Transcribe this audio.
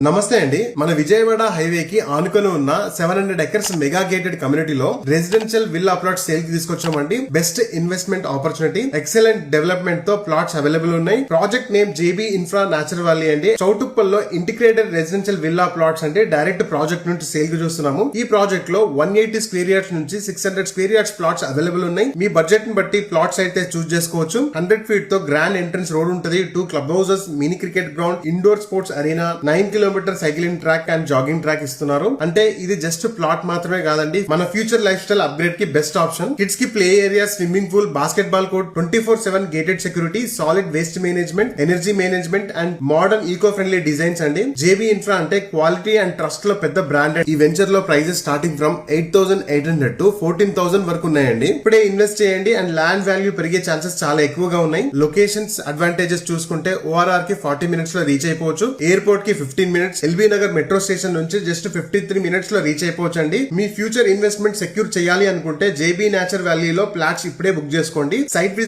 నమస్తే అండి. మన విజయవాడ హైవే కి ఆనుకొని ఉన్న 700 ఎకర్స్ మెగా గేటెడ్ కమ్యూనిటీలో రెసిడెన్షియల్ విల్లా ప్లాట్స్ సేల్ కి తీసుకొచ్చామండి. Best investment opportunity, excellent development తో ప్లాట్స్ అవైలబుల్ ఉన్నాయి. Project name JB Infra Natural Valley అండి. చౌటుప్పల్లో ఇంటిగ్రేటెడ్ రెసిడెన్షియల్ విల్లా ప్లాట్స్ అంటే డైరెక్ట్ ప్రాజెక్ట్ నుంచి సేల్ కి చూస్తున్నాము. ఈ ప్రాజెక్ట్ లో 180 స్క్వేర్ యార్డ్స్ నుంచి 600 స్క్వేర్ యార్డ్స్ ప్లాట్స్ అవైలబుల్ ఉన్నాయి. మీ బడ్జెట్ ని బట్టి ప్లాట్స్ అయితే చూస్ చేసుకోవచ్చు. 100 ఫీట్ తో గ్రాండ్ ఎంట్రన్స్ రోడ్ ఉంటుంది. 2 club houses, mini cricket ground, indoor sports arena, 9 kilometer cycling track and jogging track ఇస్తున్నారు. అంటే ఇది జస్ట్ ప్లాట్ మాత్రమే కాదండి, మన ఫ్యూచర్ లైఫ్ స్టైల్ అప్గ్రేడ్ కి బెస్ట్ ఆప్షన్. కిడ్స్ కి play area, swimming pool, basketball court, 24/7 gated security, solid waste management, energy management and modern eco friendly designs అండి. JB infra అంటే క్వాలిటీ అండ్ ట్రస్ట్ లో పెద్ద brand. ఈ venture లో prices starting from 8,800 to 14,000 వరకు ఉన్నాయండి. ఇప్పుడే ఇన్వెస్ట్ చేయండి అండ్ ల్యాండ్ వాల్యూ పెరిగే ఛాన్సెస్ చాలా ఎక్కువగా ఉన్నాయి. లొకేషన్స్ అడ్వాంటేజెస్ చూసుకుంటే ఓఆర్ఆర్ కి 40 మినిట్స్ లో రీచ్ అయిపోవచ్చు. ఎయిర్పోర్ట్ కి 15 minutes, LB Nagar metro station నుంచి జస్ట్ 53 మినిట్స్ లో రీచ్ అయిపోవచ్చు అండి. మీ ఫ్యూచర్ ఇన్వెస్ట్మెంట్ సెక్యూర్ చేయాలి అనుకుంటే జేబీ న్యాచురల్ వ్యాలీలో ఫ్లాట్స్ ఇప్పుడే బుక్ చేసుకోండి. సైట్